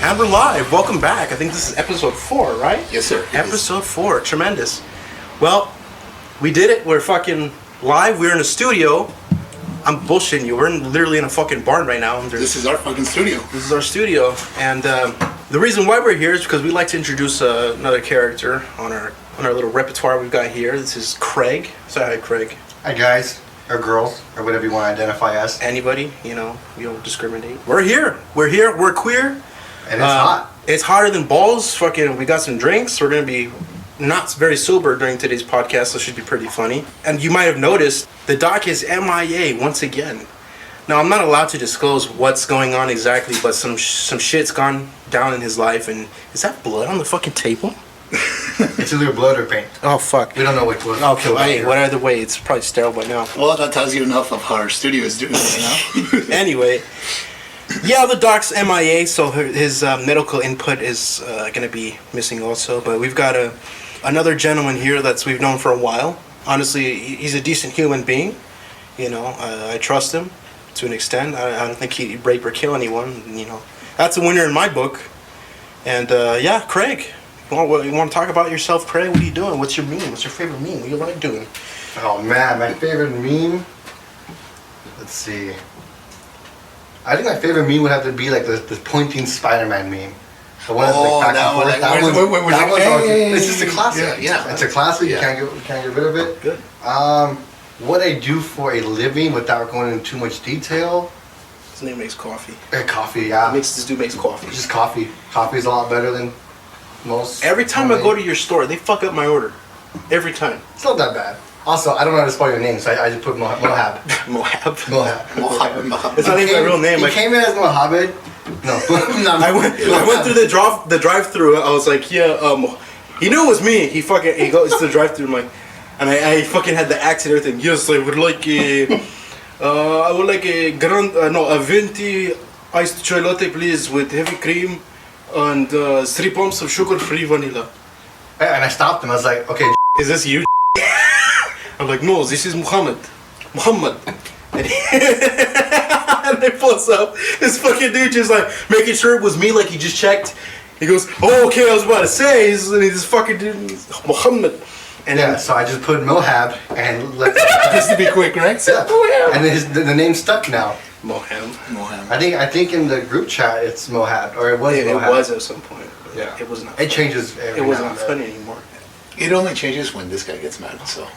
And we're live. Welcome back. I think this is episode 4, right? Yes, sir. Episode 4. Tremendous. Well, we did it. We're fucking live. We're in a studio. I'm bullshitting you. We're literally in a fucking barn right now. This is our fucking studio. This is our studio. And the reason why we're here is because we like to introduce another character on our little repertoire we've got here. This is Craig. Say hi, Craig. Hi, guys. Or girls. Or whatever you want to identify as. Anybody. You know, we don't discriminate. We're here. We're queer. And it's hot. It's hotter than balls. Fucking, we got some drinks. We're gonna be not very sober during today's podcast, so it should be pretty funny. And you might have noticed the doc is MIA once again. Now, I'm not allowed to disclose what's going on exactly, but some shit's gone down in his life. And is that blood on the fucking table? It's either blood or paint. Oh fuck. We don't know which one. Okay, whatever way, it's probably sterile by now. Well, that tells you enough of how our studio is doing right now. Anyway. Yeah, the doc's MIA, so his medical input is going to be missing also. But we've got another gentleman here we've known for a while. Honestly, he's a decent human being. You know, I trust him to an extent. I don't think he'd rape or kill anyone. You know, that's a winner in my book. And yeah, Craig, you want to talk about yourself, Craig? What are you doing? What's your meme? What's your favorite meme? What do you like doing? Oh man, my favorite meme. Let's see. I think my favorite meme would have to be like this pointing Spider-Man meme. The one that's it's just a classic. Yeah. It's a classic. Yeah. You can't get rid of it. Good. What I do for a living without going into too much detail. His name makes coffee. Coffee, yeah. This dude makes coffee. It's just coffee. Coffee is a lot better than most. Every time I go to your store, they fuck up my order. Every time. It's not that bad. Also, I don't know how to spell your name, so I just put Mohab. It's not even my real name. He came in as Mohammed. No. I went through the drive-through. I was like, yeah, he knew it was me. He goes to the drive-through. I'm like, and I fucking had the accent and everything. Yes, I would like a venti iced chai latte, please, with heavy cream and 3 pumps of sugar-free vanilla. And I stopped him. I was like, okay. Is this you? I'm like, no, this is Muhammad. And they pulls up. This fucking dude just like making sure it was me, like he just checked. He goes, oh, okay, I was about to say, this fucking dude, Muhammad. And yeah, so I just put Mohab and just to be quick, right? Yeah. And then the name stuck now. Mohab. I think in the group chat it's Mohab, or it was Mohab. It was at some point. Yeah. It was not. It changes. It wasn't funny anymore. It only changes when this guy gets mad, so.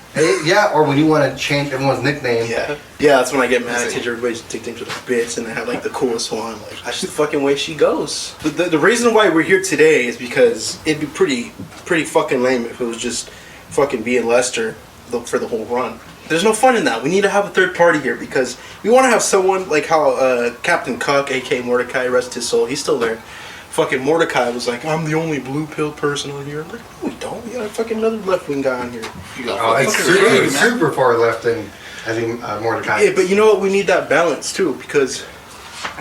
Yeah, or when you want to change everyone's nickname. Yeah, that's when I get mad. I teach everybody to take things with a bitch, and I have like the coolest one. Like, that's just the fucking way she goes. The reason why we're here today is because it'd be pretty fucking lame if it was just fucking me and Lester for the whole run. There's no fun in that. We need to have a third party here because we want to have someone like how Captain Cuck, aka Moredcai, rest his soul, he's still there. Fucking Moredcai was like, I'm the only blue pill person on here. I'm like, no, we don't. We got fucking another left wing guy on here. It's super far left than I think Moredcai. Yeah, but you know what? We need that balance too because.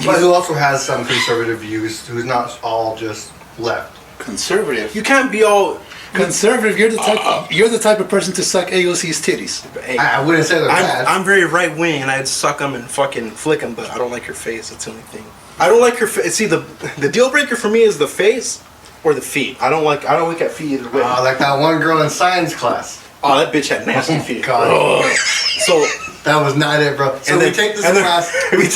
But who also has some conservative views? Who's not all just left? Conservative. You can't be all conservative. You're the type. You're the type of person to suck AOC's titties. Hey, I wouldn't say they're bad. I'm very right wing, and I'd suck them and fucking flick them, but I don't like her face. That's the only thing. I don't like her face. See, the deal breaker for me is the face or the feet. I don't look at feet either way. Like that one girl in science class. Oh, that bitch had nasty feet. God. So that was not it, bro. So we take this class. We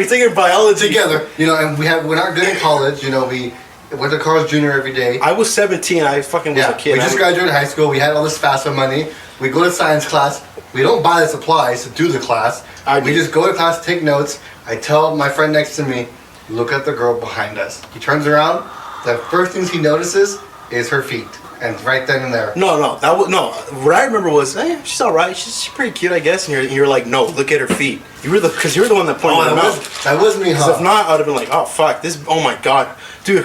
take biology together. You know, and we're not good in college. You know, we went to Carl's Jr. every day. I was 17. I fucking was a kid. We just graduated high school. We had all this FAFSA money. We go to science class. We don't buy the supplies to do the class. We just go to class, take notes. I tell my friend next to me, look at the girl behind us. He turns around. The first things he notices is her feet. And right then and there. No. What I remember was, she's all right. She's pretty cute, I guess. And you're like, no, look at her feet. Because you're the one that pointed them out. That was me, huh? If not, I'd have been like, oh fuck, this. Oh my god, dude,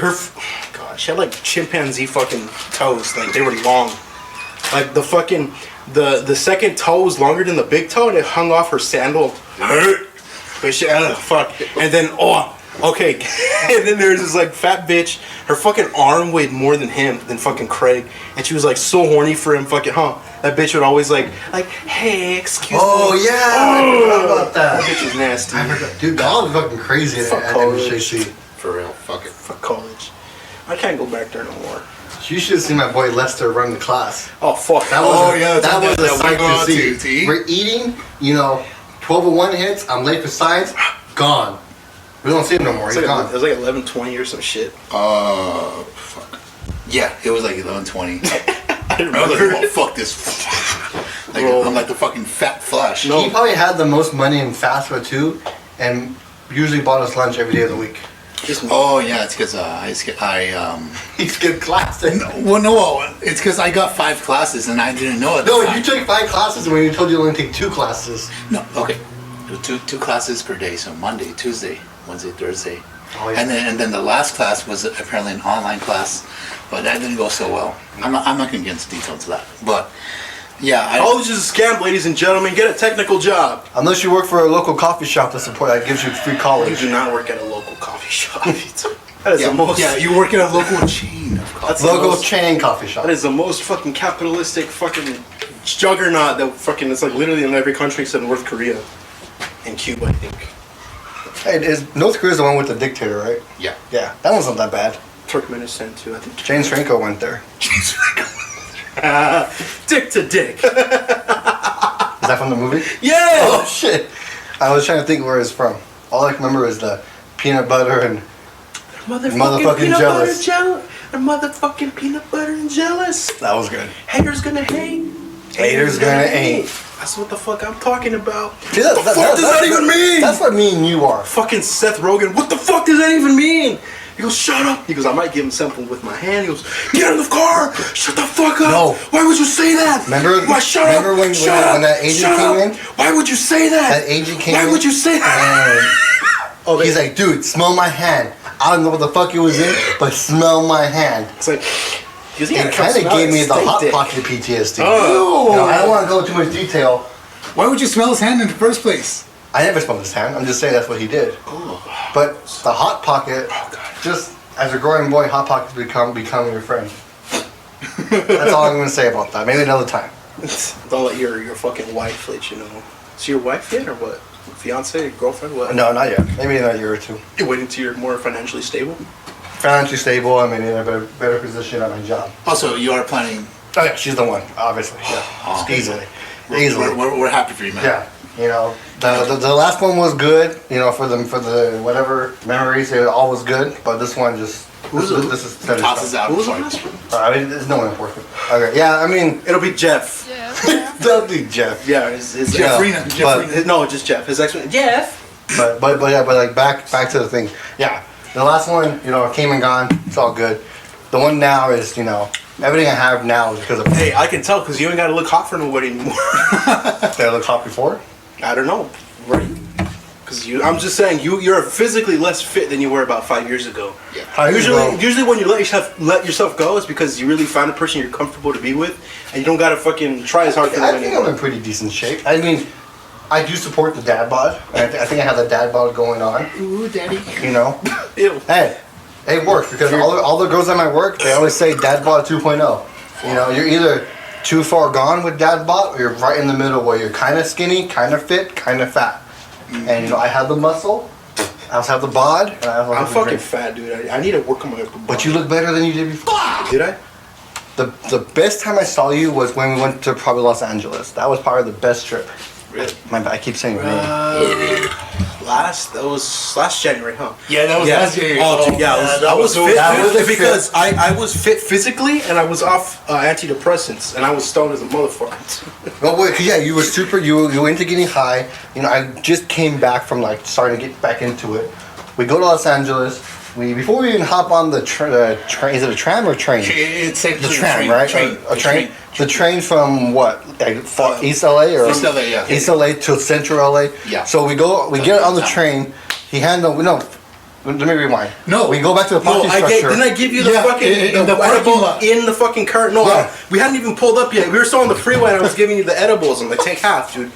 she had like chimpanzee fucking toes. Like they were long. Like the fucking the second toe was longer than the big toe, and it hung off her sandal. But she, fuck. And then okay, and then there's this like fat bitch. Her fucking arm weighed more than fucking Craig, and she was like so horny for him. Fucking that bitch would always like, hey, excuse me. Oh yeah, I forgot about that. That bitch is nasty. Dude, College is fucking crazy. Fuck college. For real, fuck it. Fuck college. I can't go back there no more. You should have seen my boy Lester run the class. Oh fuck! That was that was a sight go to see. We're eating, 12:01 hits. I'm late for science. Gone. We don't see him no more. He's gone. It was like 11:20 or some shit. Fuck. Yeah, it was like 11:20. I was like, oh, fuck this. Like, I'm like the fucking fat flush. No. He probably had the most money in fast food too, and usually bought us lunch every day of the week. Oh yeah, it's because He skipped classes. No, it's because I got 5 classes and I didn't know it. No, you took 5 classes when you told you only take 2 classes. No, okay, two classes per day. So Monday, Tuesday, Wednesday, Thursday, yeah. and then the last class was apparently an online class, but that didn't go so well. I'm not gonna get into details of that, but yeah. College is a scam, ladies and gentlemen. Get a technical job. Unless you work for a local coffee shop that gives you free You college. do not work at a local coffee shop. That is the most. Yeah, you work at a local chain of coffee. That's Local chain coffee shop. That is the most fucking capitalistic fucking juggernaut that fucking. It's like literally in every country except North Korea and Cuba, I think. Hey, is North Korea's the one with the dictator, right? Yeah. Yeah, that one's not that bad. Turkmenistan too, I think. James Franco went there. Dick to dick. Is that from the movie? Yeah. Oh shit! I was trying to think where it's from. All I can remember is the peanut butter and motherfucking peanut jealous. butter and motherfucking peanut butter and jealous. That was good. Haters gonna hate. Haters gonna hate. That's what the fuck I'm talking about. See, What the fuck does that even mean? That's what me and you are. Fucking Seth Rogen. What the fuck does that even mean? He goes, shut up. He goes, I might give him something with my hand. He goes, get in the car. Shut the fuck up. No. Why would you say that? Remember when that agent came in? Why would you say that? That agent came in. Why would you say that? And he's like, dude, smell my hand. I don't know what the fuck it was in, but smell my hand. It's like, it kind of gave me the hot pocket PTSD. Oh. I don't want to go into too much detail. Why would you smell his hand in the first place? I never smelled his hand. I'm just saying that's what he did. But the hot pocket, just as a growing boy, hot pockets becoming your friend. That's all I'm going to say about that. Maybe another time. Don't let your fucking wife let you know. Is she your wife yet or what? Fiance, girlfriend, what? No, not yet. Maybe in a year or 2. You're waiting till you're more financially stable? Financially stable. I'm in a better position at my job. Also, you are planning. Oh yeah, she's the one, obviously. Yeah, easily. We're happy for you, man. Yeah, the last one was good. For the whatever memories, it all was good. But this one just this is tosses out. Who was the last one? It's no one important. Okay, yeah, I mean It'll be Jeff. that'll be Jeff. Yeah, his Jeffrey. no, just Jeff. His ex Jeff. But like back to the thing. Yeah, the last one, came and gone. It's all good. The one now is, everything I have now is because of. Hey, I can tell because you ain't got to look hot for nobody anymore. Did I look hot before? I don't know, right? Because I'm just saying you're physically less fit than you were about 5 years ago. Yeah. Usually when you let yourself go, it's because you really found a person you're comfortable to be with, and you don't gotta fucking try as hard for them I think anymore. I'm in pretty decent shape. I mean, I do support the dad bod. I think I have the dad bod going on. Ooh, daddy. Ew. Hey, it works because all the girls at my work, they always say dad bod 2.0. You're either too far gone with dad bod, or you're right in the middle where you're kind of skinny, kind of fit, kind of fat. And I have the muscle, I also have the bod, and I also I'm have the fucking drink. fat, dude. I need to work on my upper body. But you look better than you did before. Did I? The best time I saw you was when we went to probably Los Angeles. That was probably the best trip. Really? I keep saying your name. That was last January, huh? Yeah, that was last year. Oh, yeah, I was fit, that was dude, a because I was fit physically and I was off antidepressants and I was stoned as a motherfucker. Well, wait, 'cause yeah, you were super. You were into getting high. I just came back from starting to get back into it. We go to Los Angeles. Before we even hop on the train. Is it a tram or train? It's The tram, right? A train. The train from what? East LA or East LA, yeah. East LA to Central LA. Yeah. So we get on the train. He handled no. Let me rewind. No. We go back to the parking structure. Didn't I give you the Yeah, fucking in the parking lot. in the fucking car? No, Yeah. we hadn't even pulled up yet. We were still on the freeway and I was giving you the edibles. I'm like, take half, dude.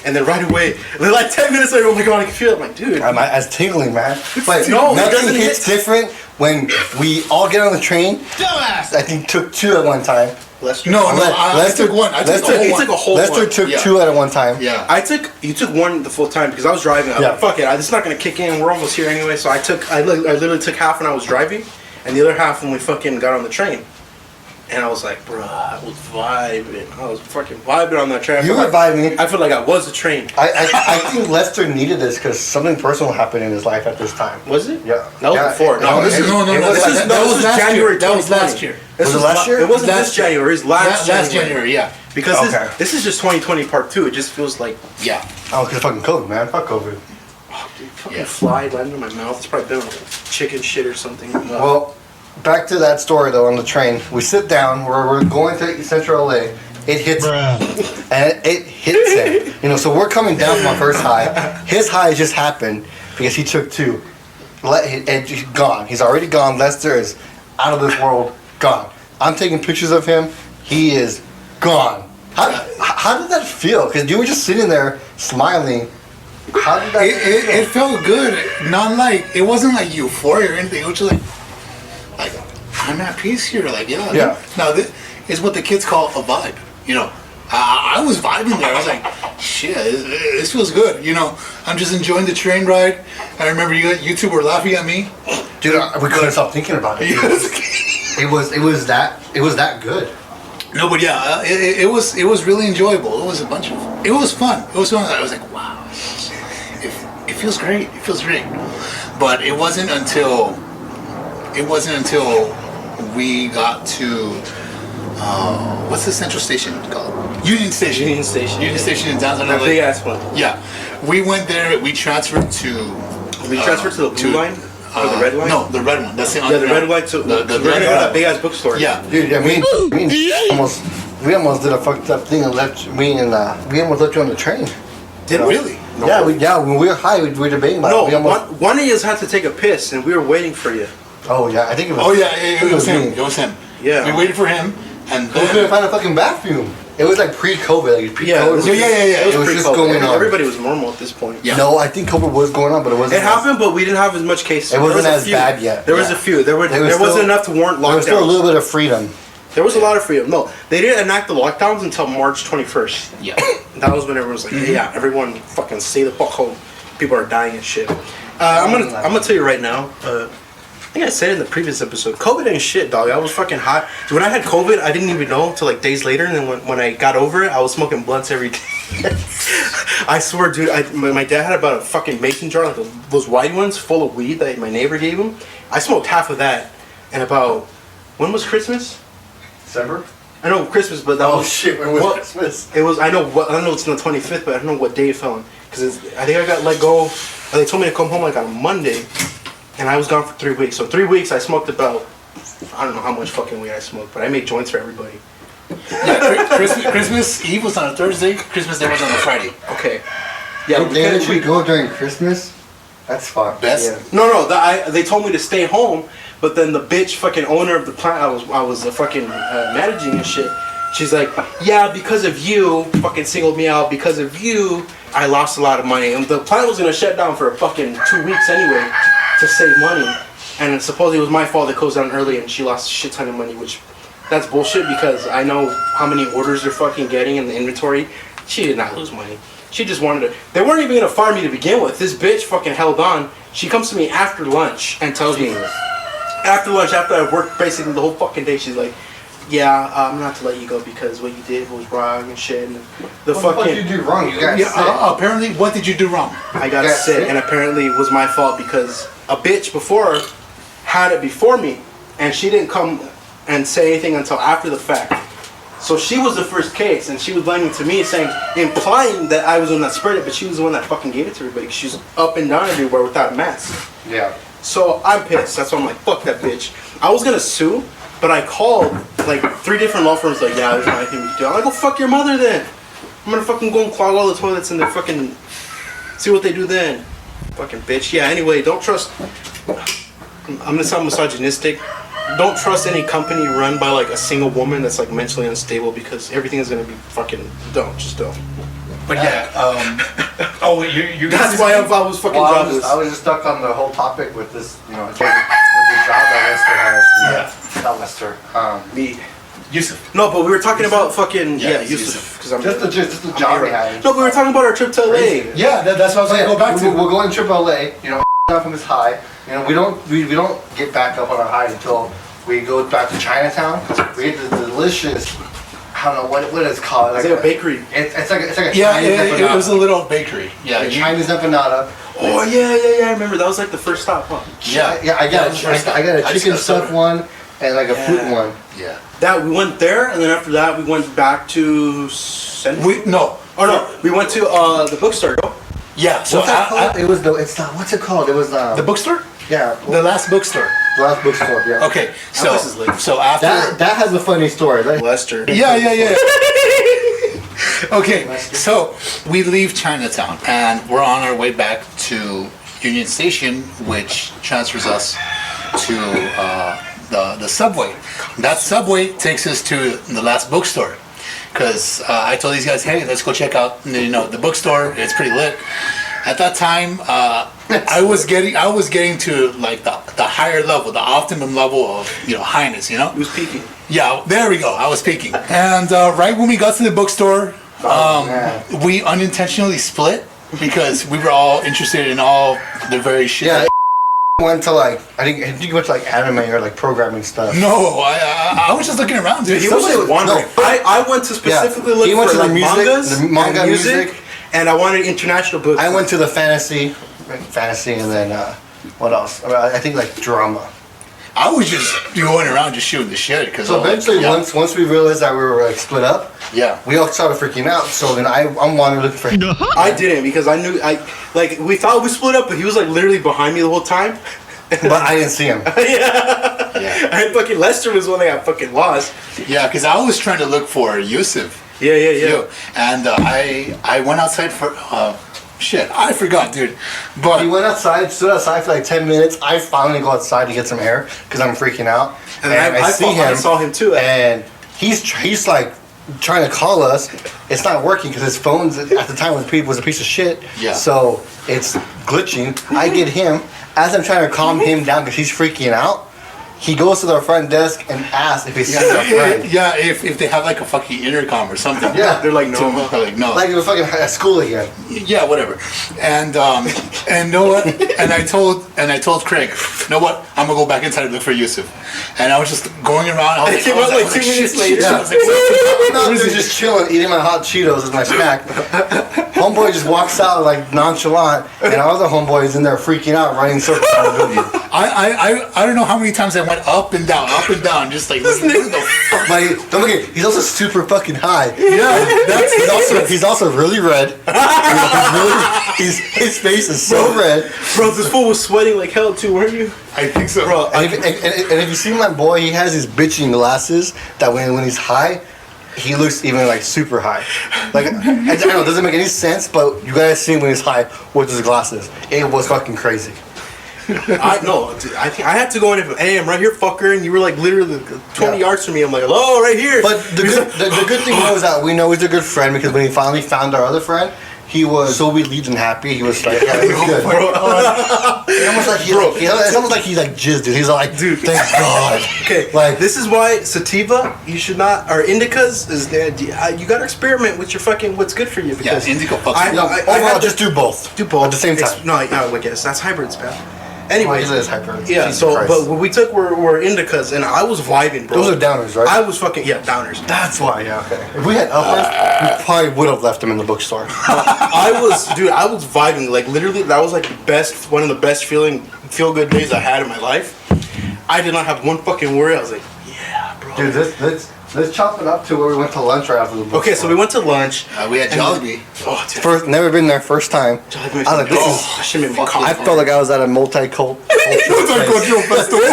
And then right away, like 10 minutes later, oh my god, I can feel it. I'm like, dude. As tingling, man. But No, it nothing doesn't hits hit. different when we all get on the train. Dumbass. I think took 2 at one time. Lester? No, Lester- I took one. I took Lester- the whole he one. took a whole Lester one. took Yeah. 2 at one time. Yeah. You took one the full time because I was driving. I was Yeah. like, fuck it, it's not gonna kick in. We're almost here anyway. So I literally took half when I was driving, and the other half when we fucking got on the train. And I was like, bro, I was vibing. I was fucking vibing on that train. You were vibing. I felt like I was a train. I think Lester needed this because something personal happened in his life at this time. Was it? Yeah. That was Yeah, before. No, it- this is no, it was this like- is- that was last January year. That was 2020. last year. Was it last year? It wasn't Last this year. January. It was last January, yeah. Because Okay. this is just 2020 part 2. It just feels like Yeah. Oh, because fucking COVID, man. Fuck COVID. dude, fucking Yeah. fly landed in my mouth. It's probably been like chicken shit or something. Well, back to that story though. On the train, we sit down. We're going to Central LA. It hits, and it hits him. You know, so we're coming down from our first high. His high just happened because he took 2. And he's gone. He's already gone. Lester is out of this world. Gone. I'm taking pictures of him. He is gone. How did that feel? Because you were just sitting there smiling. How did that feel? It felt good. Not like it wasn't like euphoria or anything. It was just like I'm at peace here. Like Yeah. Now this is what the kids call a vibe. You know, I was vibing there. I was like, shit, this feels good. You know, I'm just enjoying the train ride. I remember you two were laughing at me. Dude, we couldn't stop thinking about it. It was that good. No, but yeah, it was really enjoyable. It was it was fun. It was fun. I was like, wow, it feels great. It feels great. But it wasn't until we got to what's the central station called? Union Station. Union Station. Union Station in downtown That LA. big ass one. Yeah, we went there. We transferred to. We transferred to the blue line or the red line. No, the red one. That's the Yeah, the red line to the we're red gonna go to line. that big ass bookstore. Yeah. Dude, yeah, we almost did a fucked up thing and we almost left you on the train. Did we? Really? No. When we were high, we were debating about No, it. We almost, one of you had to take a piss, and we were waiting for you. oh yeah, I think it was. Oh yeah, I think it was him. me. It was him. Yeah. We waited for him, and We couldn't then find a fucking bathroom. It was like pre-COVID, like pre-COVID. Yeah. It was just pre-COVID. going on. Everybody was normal at this point. Yeah. No, I think COVID was going on, but it wasn't. It happened, but we didn't have as much cases. It wasn't There was a as few. bad yet. There was Yeah. a few. There There was wasn't still- enough to warrant There was still a lockdowns. little bit of freedom. There was a lot of freedom. No, they didn't enact the lockdowns until March 21st. yeah. That was when everyone was like, yeah, everyone fucking stay the fuck home. People are dying and shit. I'm gonna tell you right now. I think I said it in the previous episode. COVID ain't shit, dog. I was fucking hot. When I had COVID, I didn't even know until like days later. And then when I got over it, I was smoking blunts every day. I swear, dude. My dad had about a fucking mason jar, like those white ones, full of weed that my neighbor gave him. I smoked half of that. And about when was Christmas? December? I know Christmas, but that Oh was shit! When was what- Christmas? It was. I know it's on the 25th, but I don't know what day it fell on. Because I think I got let go. They told me to come home like on a Monday, and I was gone for 3 weeks. So 3 weeks, I smoked about. I don't know how much fucking weed I smoked, but I made joints for everybody. Christmas Eve was on a Thursday. Christmas Day was on a Friday. Okay. Yeah. They let you go during Christmas? That's fucked. Best. Yeah. No. They told me to stay home, but then the bitch fucking owner of the plant I was fucking managing and shit. She's like, yeah, because of you, fucking singled me out. Because of you, I lost a lot of money. And the plant was gonna shut down for fucking 2 weeks anyway to save money. And supposedly it was my fault it closed down early and she lost a shit ton of money, which that's bullshit because I know how many orders they're fucking getting in the inventory. She did not lose money. She just wanted to. They weren't even gonna fire me to begin with. This bitch fucking held on. She comes to me after lunch and tells me, after lunch, after I've worked basically the whole fucking day, she's like, yeah, I'm not to let you go because what you did was wrong and shit. And the What fucking. did you do wrong? You got sick. Apparently, what did you do wrong? I got You got sick, sick? and apparently it was my fault because a bitch before had it before me, and she didn't come and say anything until after the fact. So she was the first case, and she was blaming it to me, saying, implying that I was the one that spread it, but she was the one that fucking gave it to everybody. 'Cause she's up and down everywhere without a mask. Yeah. So I'm pissed. That's why I'm like, fuck that bitch. I was gonna sue, but I called like 3 different law firms. Like, yeah, there's not anything we can do. I'm like, go fuck your mother then. I'm gonna fucking go and clog all the toilets and then fucking see what they do then. Fucking bitch. Yeah. Anyway, don't trust. I'm gonna sound misogynistic. Don't trust any company run by like a single woman that's like mentally unstable because everything is gonna be fucking. Just don't. But yeah. You. That's why I was fucking Well, jobless. I was just stuck on the whole topic with this, with the job that Lester has. Yeah. Not Lester. Me. Yusuf. No, but we were talking about fucking Yes, Yusuf. Because I'm Just the job we had. No, we were talking about our trip to LA. Yeah, that's what I was gonna go back to. We're going to trip LA. You know, off from this high. You know, we don't get back up on our high until we go back to Chinatown. We get the delicious. I don't know what it's called. It's like a bakery. It's like a Yeah, Chinese empanada. it was a little bakery. Yeah, A Chinese empanada. Oh yeah. I remember that was like the first stop, huh? Yeah. I got a chicken stuffed one and like a fruit one. Yeah. That we went there, and then after that we went back to Central. We went to the bookstore. Yeah. So What's that called? What's it called? It was the bookstore. Yeah. The Last Bookstore. The Last Bookstore. Yeah. Okay. So place is lit. so after That has a funny story. Like, Lester. Yeah. Okay, so we leave Chinatown and we're on our way back to Union Station, which transfers us to the subway. That subway takes us to the Last Bookstore, because I told these guys, hey, let's go check out the bookstore. It's pretty lit. At that time, I was getting to like the higher level, the optimum level of highness. He was peaking. Yeah, there we go. I was peaking. And right when we got to the bookstore, we unintentionally split because we were all interested in all the very shit. yeah. Went to I think you went to anime or programming stuff. No, I was just looking around, dude. He was just wandering. I went to specifically look He went for to the music, mangas, the manga and music. and I wanted international books. I went to the fantasy, and then what else? I think drama. I was just going around just shooting the shit because. So eventually, once we realized that we were split up, we all started freaking out. So then I'm wandering looking for him. I didn't, because I knew we thought we split up, but he was literally behind me the whole time. But I didn't see him. Yeah. And fucking Lester was the one that got fucking lost. Yeah, because I was trying to look for Yusuf. Yeah. And I went outside for. Shit, I forgot, dude. But He went outside, stood outside for 10 minutes. I finally go outside to get some air because I'm freaking out. And I saw him too. And he's trying to call us. It's not working because his phone at the time was a piece of shit. Yeah. So it's glitching. I get him. As I'm trying to calm him down because he's freaking out, he goes to the front desk and asks if he's seen our friend. Yeah, if they have a fucking intercom or something. Yeah. They're like, no. They're like, no. Like it was fucking at school again. Yeah, whatever. And and know what? And I told Craig, you know what? I'm gonna go back inside and look for Yusuf. And I was just going around. I came out 2 minutes later. Yeah. I was like, No, dude, just chilling, eating my hot Cheetos as my snack. Homeboy just walks out nonchalant, and our other homeboy is in there freaking out, running circles around the building. I don't know how many times I went up and down, just like listen, what the fuck? But don't forget, he's also super fucking high. Yeah, he's also really red. His face is so red. Bro, this fool was sweating like hell too, weren't you? I think so. Bro, And if you see my boy, he has these bitching glasses that when he's high, he looks even super high. I don't know, it doesn't make any sense, but you gotta see him when he's high with his glasses. It was fucking crazy. I think I had to go in and hey, I'm right here, fucker, and you were literally 20 yards from me. I'm like, hello, right here. But the good thing was that we know he's a good friend because when he finally found our other friend, he was so relieved and happy. He was like, yeah, he's good. It's almost like he's jizzed, dude. He's like, dude, thank God. Okay, this is why sativa, you should not, or indicas, you gotta experiment with your fucking what's good for you. Because indica fucks. Overall, just do both. Do both at the same time. No, I guess that's hybrids, man. Anyway, yeah. So, but what we took were indicas, and I was vibing, bro. Those are downers, right? I was fucking downers. That's why, yeah. Okay. If we had uppers, we probably would have left them in the bookstore. I was vibing. Literally, that was one of the best feel good days I had in my life. I did not have one fucking worry. I was like, yeah, bro. Dude, let's chop it up to where we went to lunch right after the bookstore. Okay, so we went to lunch. We had Jollibee. Oh, dude. Never been there, first time. I was like, this shit made me cough. I felt like I was at a multicultural festival.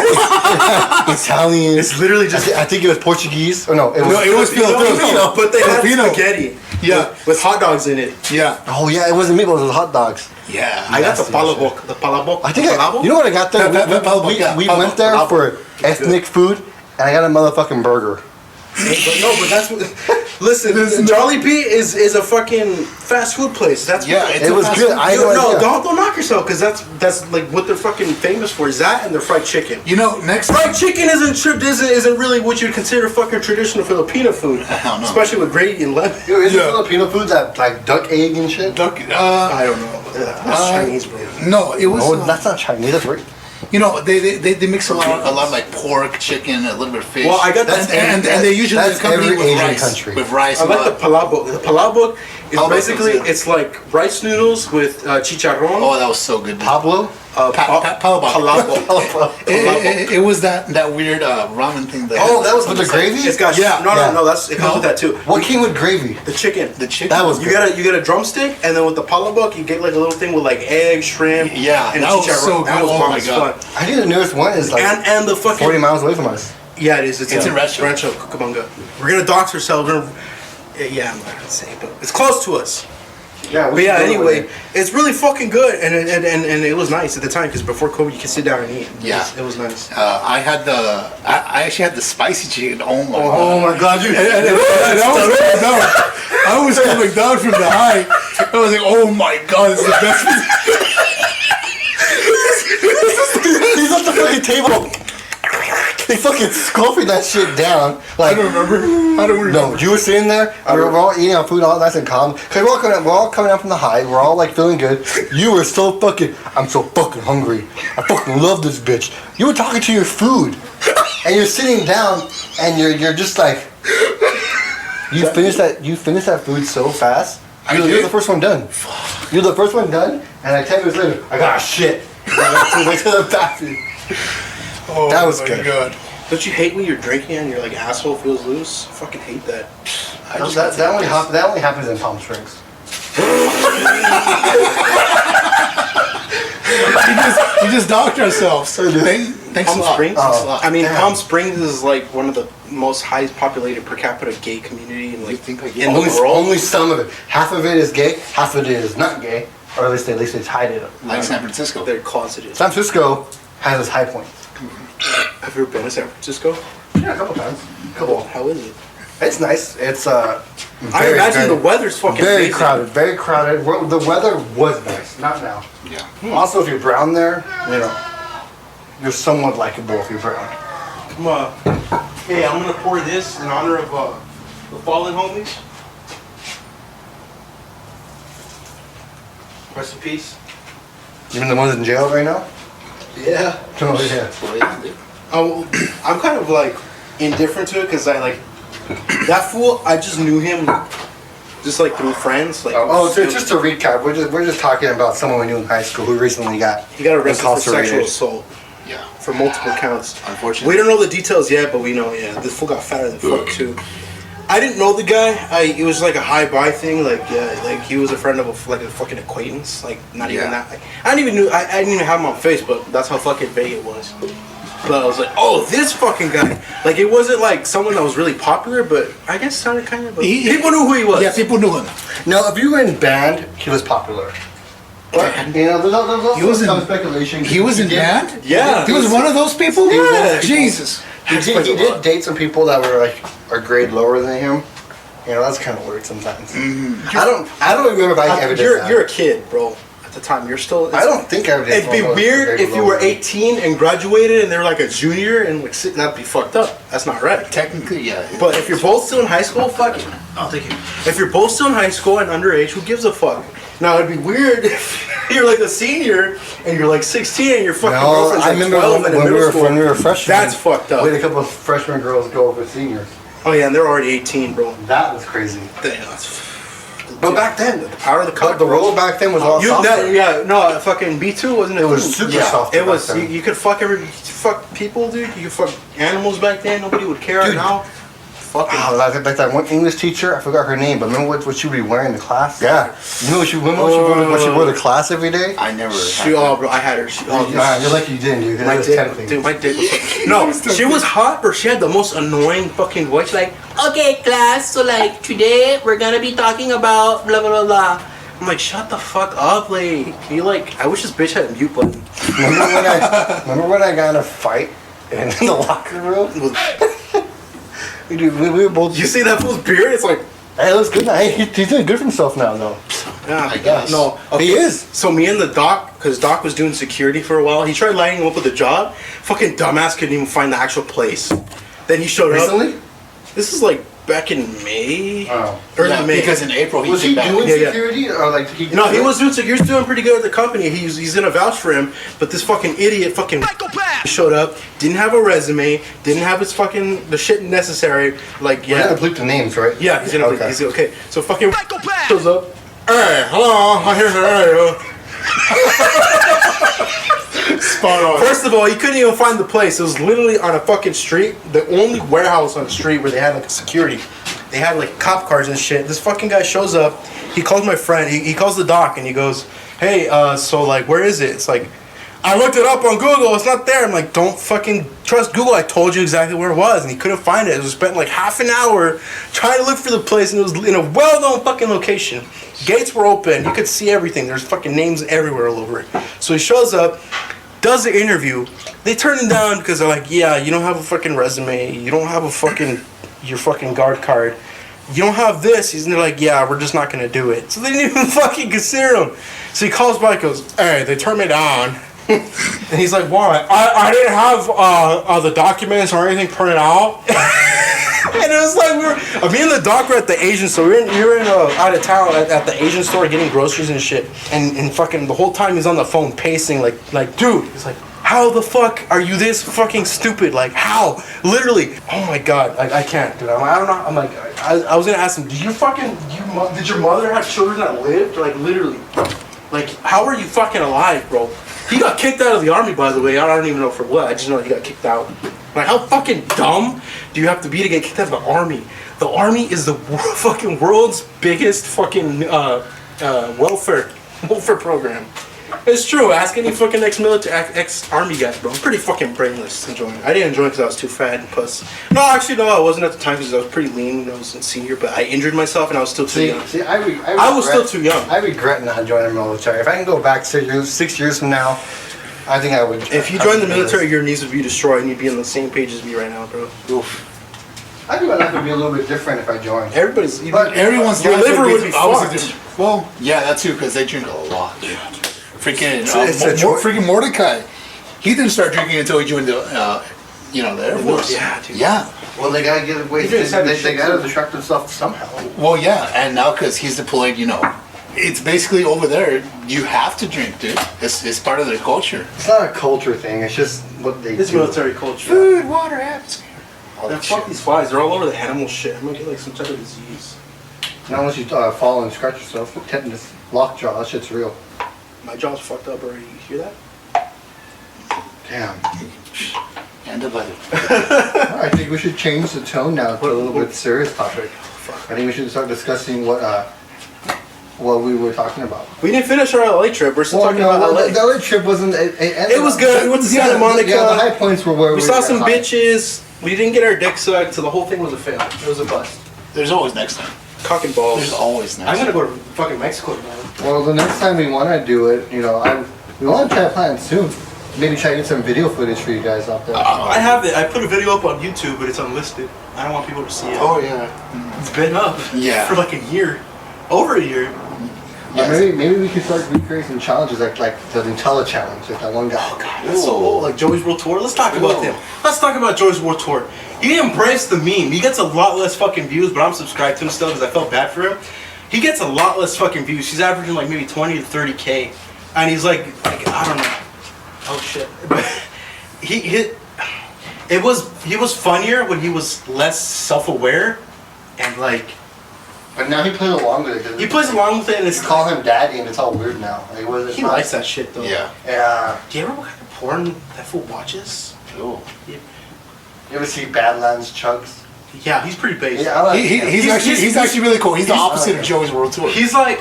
Italian. It's literally just. I think it was Portuguese. Or no, it was Filipino. But they had Filipino. spaghetti. Yeah, with hot dogs in it. Yeah. Oh yeah, it wasn't meatballs. It was hot dogs. Yeah. I got the palabok. The palabok. I think you know what I got there. We went there for ethnic food, and I got a motherfucking burger. But that's what. Listen, Jollibee is a fucking fast food place. That's it was good. Don't knock yourself because that's like what they're fucking famous for. Is that and their fried chicken. You know, next fried chicken isn't really what you'd consider fucking traditional Filipino food. Hell no. Especially with gravy and lemon. Yo, is it Filipino food that like duck egg and shit? I don't know. That's Chinese, bro. No, it was. Oh, that's not Chinese. That's right. You know, they mix a lot of like pork, chicken, a little bit of fish. Well, I got that, and they usually accompany with rice. Country. With rice. I like the palabok. The palabok is basically good. it's like rice noodles with chicharron. Oh, that was so good. Pablo. Palabok. It was that weird ramen thing. That was with the gravy. It's got no. It comes with that too. What came with gravy? The chicken. That was you get a drumstick, and then with the palabok you get like a little thing with like egg, shrimp. Yeah, and that was so good. That was my god. I think the nearest one is like and the fucking 40 miles away from us. Yeah, it is. It's in Rancho Cucamonga. We're gonna dox ourselves. Yeah, I'm not gonna say, but it's close to us. Yeah, but yeah. Anyway, it's really fucking good, and it was nice at the time because before COVID you could sit down and eat. It was nice. I actually had the spicy chicken. Oh my god! Oh my god! I was coming down from the high. I was like, oh my god, this is the best. He's at the fucking table. They fucking sculpting that shit down. Like, I don't remember. No, you were sitting there. We're all eating our food all nice and calm. Cause we're all coming up from the high. We're all like feeling good. You were so fucking. I'm so fucking hungry. I fucking love this bitch. You were talking to your food, and you're sitting down, and you're just like. You finished that food so fast. You're the first one done. You're the first one done, and like 10 minutes later, I got shit. I went to the bathroom. Oh, that was good. God. Don't you hate when you're drinking and your like asshole feels loose? I fucking hate that. That only happens in Palm Springs. we just docked ourselves. Thanks a lot. Springs? Oh, I mean, Palm Springs is like one of the most highest populated per capita gay community in like in the world. Only some of it. Half of it is gay. Half of it is not gay. Or at least they hide it. Like San Francisco. They're closeted. San Francisco has its high point. Have you ever been to San Francisco? Yeah, a couple times. How is it? It's nice. It's I imagine the weather's fucking very amazing. crowded. Very crowded. The weather was nice. Not now. Yeah. Also, if you're brown there, you're somewhat likable if you're brown. Come on. Hey, I'm gonna pour this in honor of the fallen homies. Rest in peace. Even the ones in jail right now? Yeah. Oh, yeah. I'm kind of like indifferent to it because I like that fool. I just knew him just like through friends. Like so just to recap, we're just talking about someone we knew in high school who recently got arrested for sexual incarcerated. assault. Yeah. For multiple counts. Unfortunately. We don't know the details yet, but we know, this fool got fatter than fuck too. I didn't know the guy. It was like a hi-bye thing. Like he was a friend of a fucking acquaintance. Like not even that. Like, I didn't even have him on Facebook. That's how fucking vague it was. But I was like, oh, this fucking guy. Like it wasn't like someone that was really popular, but I guess sounded kind of. People knew who he was. Yeah, people knew him. Now, if you were in band, he was popular. But, there's also some speculation. He was in band? Yeah. He was one of those people? Yeah. Jesus. He did date some people that were like a grade lower than him. That's kind of weird sometimes. Mm-hmm. I don't remember if I ever did that. You're a kid, bro. At the time, you're still. I don't think I ever did. It'd be weird if you were 18 and graduated and they're like a junior and like that'd be fucked up. That's not right. Technically, yeah. But if you're both still in high school, fuck it. Oh, thank you. If you're both still in high school and underage, who gives a fuck? Now it'd be weird if you're like a senior and you're like 16 and your fucking girlfriend's like 12 and in middle school. When we were freshmen. That's fucked up. We had a couple of freshman girls go over seniors. Oh yeah, and they're already 18, bro. That was crazy. But back then, the power of the cock. The roll back then was all soft. Fucking B2 wasn't it? It was super soft. It was. You could fuck people, dude. You could fuck animals back then. Nobody would care. Dude. Now, fucking. Like that one English teacher, I forgot her name, but remember what she would be wearing in class? Yeah. You know what she wore to class every day? I never. Bro, I had her. You're lucky you didn't, dude. My dick was. No, she was hot, but she had the most annoying fucking voice. Like, okay, class. So like today we're gonna be talking about blah blah blah blah. I'm like, shut the fuck up, like. You like? I wish this bitch had a mute button. Remember when I got in a fight in the locker room? We were both. You see that fool's beard? It's like, Hey, it looks good now. Hey, he's doing good for himself now, though. yeah, I guess. No, okay. He is. So me and the doc, because Doc was doing security for a while, he tried lining him up with a job. Fucking dumbass couldn't even find the actual place. Then he showed up. Recently? This is like back in May. Oh. Early Yeah, May. because in April Was he doing Yeah, yeah. security or like he? No, he was doing pretty good at the company. He's gonna vouch for him, but this fucking idiot fucking showed up, didn't have a resume, didn't have his fucking the shit necessary. Like, We're yeah, gonna bleep the names, right? yeah, he's gonna Okay. he's okay. So fucking shows up. Hey, hello, I'm here. Spot on. First of all, he couldn't even find the place. It was literally on a fucking street, the only warehouse on the street where they had like security. They had like cop cars and shit. This fucking guy shows up. He calls my friend. He calls the doc and he goes, "Hey, so like, where is it?" It's like, I looked it up on Google. It's not there. I'm like, don't fucking trust Google. I told you exactly where it was, and he couldn't find it. It was spent like half an hour trying to look for the place, and it was in a well-known fucking location. Gates were open. You could see everything. There's fucking names everywhere all over it. So he shows up, does the interview. They turn him down because they're like, yeah, you don't have a fucking resume. You don't have a fucking your fucking guard card. You don't have this. And they're like, yeah, we're just not gonna do it. So they didn't even fucking consider him. So he calls back, goes, hey, they turned me down. And he's like, why? I didn't have the documents or anything printed out. And it was like me and the doc were at the Asian store. We were in out of town at the Asian store getting groceries and shit. And fucking the whole time he's on the phone pacing like dude. He's like, how the fuck are you this fucking stupid? Like how? Literally. Oh my god. I can't, dude. I don't know. I'm like, I was gonna ask him, did your mother have children that lived? Like literally. Like how are you fucking alive, bro? He got kicked out of the army, by the way. I don't even know for what. I just know he got kicked out. Like, how fucking dumb do you have to be to get kicked out of the army? The army is the fucking world's biggest fucking welfare program. It's true. Ask any fucking ex-army guy, bro. I'm pretty fucking brainless enjoying it. I didn't enjoy it because I was too fat and puss. No, actually, no, I wasn't at the time because I was pretty lean when I was in senior, but I injured myself and I was still too young. See, I was still too young. I regret not joining the military. If I can go back 6 years from now, I think I would. If you joined the military, your knees would be destroyed and you'd be on the same page as me right now, bro. Oof. I think my life would be a little bit different if I joined. But everyone's your life liver would be obviously fucked. different. Well, Yeah, that too, because they drink a lot. Freaking, freaking Moredcai. he didn't start drinking until he joined the, the Air Force. Yeah, dude. Yeah. Well, they gotta get away. You just have to They gotta distract themselves somehow. Well, yeah, and now because he's deployed, it's basically over there. You have to drink, dude. It's part of their culture. It's not a culture thing. It's just what they It's do. military culture. Food, water, atmosphere. All Man, that fuck shit. these flies. They're all over the animal shit. I'm gonna get like some type of disease. Not unless you fall and scratch yourself. Tetanus, lockjaw. That shit's real. My jaw's fucked up already. You hear that? Damn. And divided. I think we should change the tone now to a little bit serious topic. I think we should start discussing what we were talking about. We didn't finish our LA trip. We're still talking about LA. The other trip wasn't. It was good. We went to Santa Monica. Yeah, the high points were where We saw some bitches. We didn't get our dick sucked, so the whole thing was a fail. It was a bust. There's always next time. Cock and balls. There's always next I'm time. gonna go to fucking Mexico tomorrow. Well, the next time we want to do it, we want to try to plan soon. Maybe try to get some video footage for you guys out there. I have it. I put a video up on YouTube, but it's unlisted. I don't want people to see it. Oh, yeah. It's been up. Yeah. For like a year. Over a year. Maybe we could start recreating some challenges like the Nutella challenge, like that one guy. Oh god, that's so old. Like Joey's World Tour. Let's talk about him. Let's talk about Joey's World Tour. He embraced the meme. He gets a lot less fucking views, but I'm subscribed to him still because I felt bad for him. He gets a lot less fucking views. He's averaging like maybe 20 to 30K, and he's like I don't know. Oh shit. He was funnier when he was less self-aware, and like. But now he plays along with it. He plays along with it, and it's You call him daddy, and it's all weird now. Like, he likes that shit though. Yeah. Yeah. Do you ever know what kind of porn that fool watches? Cool. You ever see Badlands Chugs? Yeah, he's pretty basic. Yeah, I like He's actually really cool. He's the he's- opposite of Joey's World Tour. He's like,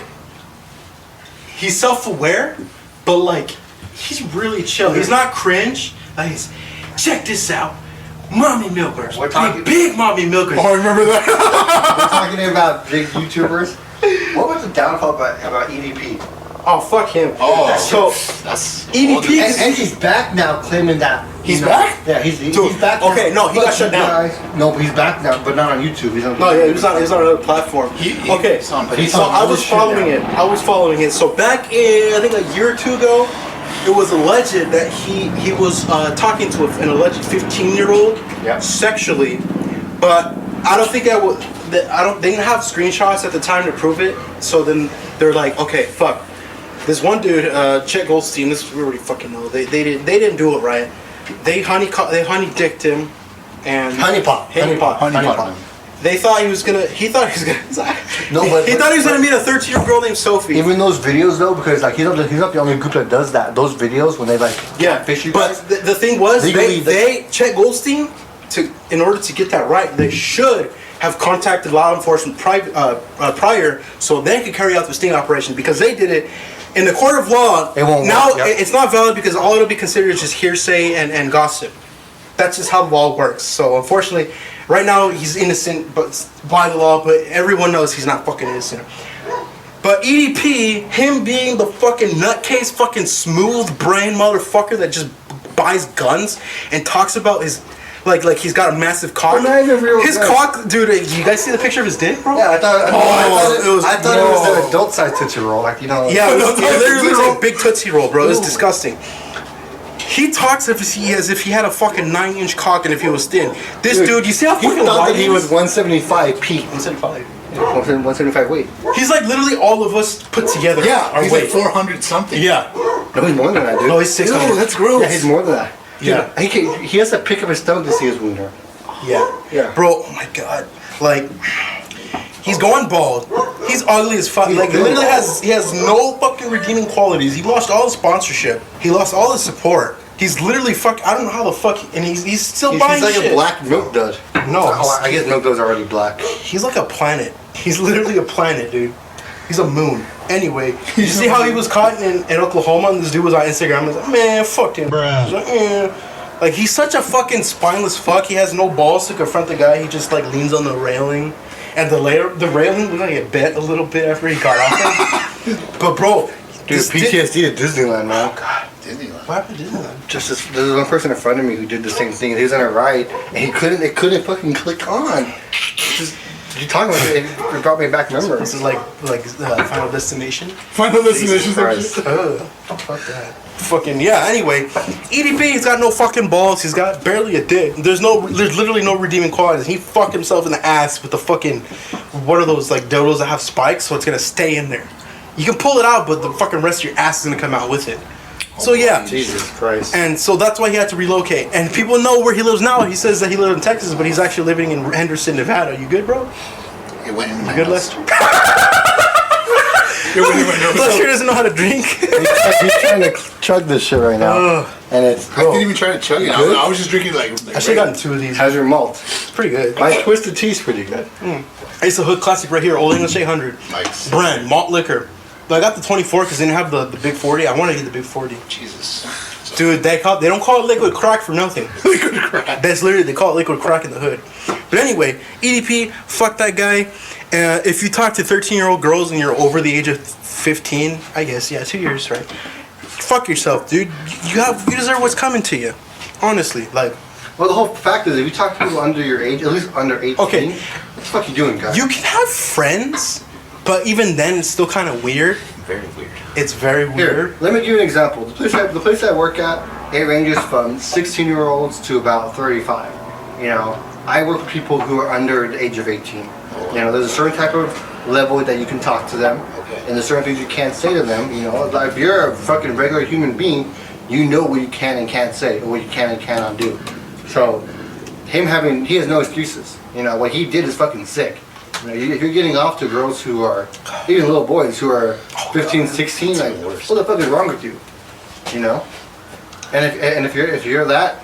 he's self-aware, but like, he's really chill. He's not cringe. Like, check this out. Mommy milkers. We're talking- big mommy milkers. oh, I remember that. We're talking about big YouTubers. What was the downfall about EDP? Oh, fuck him. Oh. So, That's EDP And he's back now, claiming that He's back? Yeah, he's Dude, back. okay, no, he got shut down. No, but he's back now, but not on YouTube. He's on. No, yeah, he was on another platform. Okay, he's on- so I was following it. So back in, I think a year or two ago, it was alleged that he was talking to an alleged 15-year-old Yeah. sexually, but I don't think that would. They didn't have screenshots at the time to prove it. So then they're like, okay, fuck. This one dude, Chet Goldstein. This we already fucking know. They didn't do it right. They honey dicked him, and Honey pot. They thought he was gonna. He thought he was gonna. No, but he thought he was gonna meet a 13-year-old girl named Sophie. Even those videos though, because like he's not the only group that does that. Those videos when they like fish you but guys. the thing was, Legally, they Chet Goldstein in order to get that right, they should have contacted law enforcement prior, so they could carry out the sting operation because they did it. In the court of law, It won't now work, yep. it's not valid because all it'll be considered is just hearsay and gossip. That's just how the law works. So unfortunately, right now he's innocent, but by the law. But everyone knows he's not fucking innocent. But EDP, him being the fucking nutcase, fucking smooth brain motherfucker that just buys guns and talks about his like he's got a massive cock. But not even real His guns. cock, dude. You guys see the picture of his dick, bro? Yeah, I thought it was whoa. an adult size Tootsie Roll, like you know. Yeah, it literally was a big Tootsie Roll, bro. It was disgusting. He talks as if he had a fucking 9-inch cock and if he was thin. This dude, you see how He fucking thought wide that he was 175 peak. 175. 175 weight. He's like literally all of us put together. Our He's weight. like 400 something. Yeah. No, he's more than that, dude. No, he's 600. Ew, that's gross. Yeah, he's more than that. Yeah. He has to pick up his stomach to see his wiener. Yeah. Yeah. Bro, oh my god. Like, he's going bald. He's ugly as fuck. Like, literally he has no fucking redeeming qualities. He lost all his sponsorship. He lost all his support. He's literally I don't know how the fuck, and he's still buying He's like shit. a black milk dud. No, Oh, I guess milk dud's already black. he's like a planet. He's literally a planet, dude. He's a moon. Anyway, you see how he was caught in Oklahoma and this dude was on Instagram and was like, man, fuck him. He's like, Like, he's such a fucking spineless fuck. He has no balls to confront the guy. He just, like, leans on the railing. And the railing looked like it bent a little bit after he got off it. But, bro. Dude, PTSD to Disneyland, man. Oh, God. Disneyland. What happened to Disneyland? There's one person in front of me who did the same thing. He was on a ride, and it couldn't fucking click on. You talking about it brought me back memories. This is like Final Destination. Final Destination. Christ. Fuck that. Fucking yeah. Anyway, EDP, he's got no fucking balls. He's got barely a dick. There's literally no redeeming qualities. He fucked himself in the ass with the fucking what are those like dildos that have spikes? So it's gonna stay in there. You can pull it out, but the fucking rest of your ass is gonna come out with it. So yeah. Jesus Christ. And so that's why he had to relocate. And people know where he lives now. He says that he lives in Texas, but he's actually living in Henderson, Nevada. You good, bro? It went in my Good, house. Lester? Lester doesn't know how to drink. He's trying to chug this shit right now, and it's. I didn't even try to chug it. I was just drinking like I should have gotten 2 of these. How's your malt? It's pretty good. My Twisted Tea's pretty good. It's a hood classic right here, Old English 800. Nice. Brand, malt liquor. But I got the 24 because they didn't have the big 40. I want to get the big 40. Jesus. Dude, they don't call it liquid crack for nothing. Liquid crack. That's literally, they call it liquid crack in the hood. But anyway, EDP, fuck that guy. If you talk to 13-year-old girls and you're over the age of 15, I guess, yeah, 2 years, right? Fuck yourself, dude. You deserve what's coming to you. Honestly, like. Well, the whole fact is, if you talk to people under your age, at least under 18, Okay. what the fuck you doing, guys? You can have friends, but even then, it's still kind of weird. Very weird. It's very Here, weird. let me give you an example. The place I work at, it ranges from 16-year-olds to about 35. You know, I work with people who are under the age of 18. You know, there's a certain type of level that you can talk to them, and there's certain things you can't say to them. You know, like if you're a fucking regular human being, you know what you can and can't say, or what you can and cannot do. So, he has no excuses. You know, what he did is fucking sick. You know, if you're getting off to girls who are, even little boys who are 15, 16, like, what the fuck is wrong with you? You know? And if you're that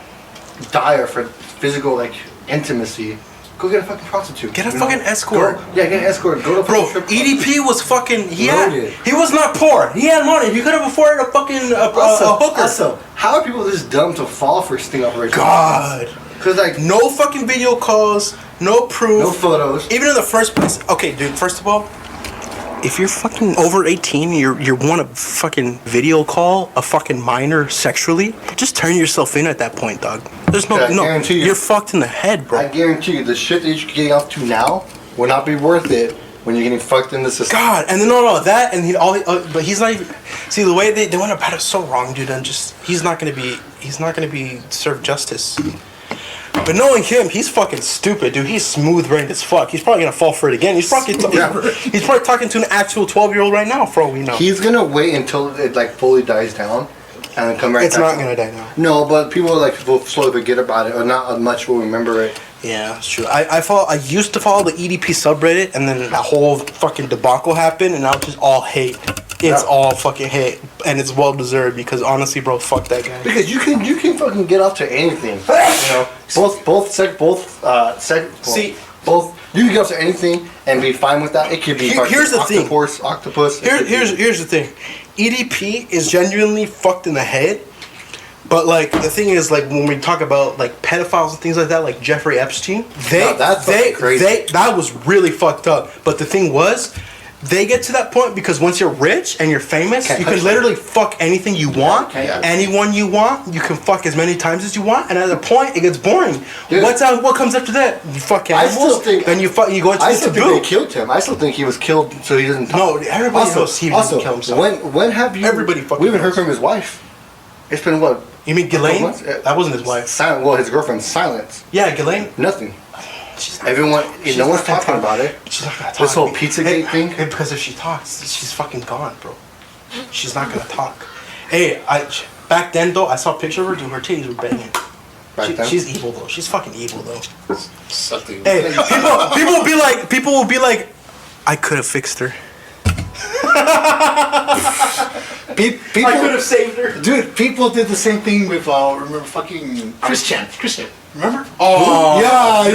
dire for physical, like, intimacy, go get a fucking prostitute. Get a fucking escort. Get an escort. Go to Bro, strip club. EDP was fucking. He Loaded. was not poor. He had money. He could have afforded a fucking a hooker. Also, how are people this dumb to fall for sting operations? God. Because, like, No fucking video calls. No proof. no photos. Even in the first place. Okay, dude. First of all, if you're fucking over 18, you want to fucking video call a fucking minor sexually, just turn yourself in at that point, dog. There's no, I guarantee you, you're fucked in the head, bro. I guarantee you, the shit that you're getting up to now will not be worth it when you're getting fucked in the system. God, and then that, and but he's not even. See, the way they went about it so wrong, dude. And just he's not gonna be served justice. But knowing him, he's fucking stupid, dude. He's smooth-brained as fuck. He's probably gonna fall for it again. He's probably talking to an actual 12-year-old right now, for all we know. He's gonna wait until it like fully dies down, and then come right back. It's not gonna die now. No, but people will slowly forget about it, or not much will remember it. Yeah, that's true. I used to follow the EDP subreddit, and then that whole fucking debacle happened, and now it's just all hate. It's all fucking hate, and it's well deserved because honestly, bro, fuck that guy. Because you can fucking get off to anything. You know, you can get off to anything and be fine with that. It could be here's the thing. Octopus. Here's the thing. EDP is genuinely fucked in the head. But like the thing is, like when we talk about like pedophiles and things like that, like Jeffrey Epstein, that's crazy. That was really fucked up. But the thing was, they get to that point because once you're rich and you're famous, you can literally fuck anything you want, anyone you want. You can fuck as many times as you want, and at a point, it gets boring. Dude, what comes after that? You fuck animals. Then you go into I the still think they killed him. I still think he was killed so he doesn't talk. No, everybody knows he didn't kill himself. When have you? Everybody fucking. We haven't heard from his wife. It's been what? You mean Ghislaine? That wasn't his wife. Silent. Well, his girlfriend's silent. Yeah, Ghislaine. Nothing. No one's talking about it. She's not gonna talk. This whole Pizzagate thing. Because if she talks, she's fucking gone, bro. She's not gonna talk. Hey, back then though, I saw a picture of her, dude. Her titties were banging. She's evil though. She's fucking evil though. Something. Hey, people will be like, I could have fixed her. People, I could have saved her. Dude, people did the same thing with, remember fucking Christian, remember? Oh, yeah.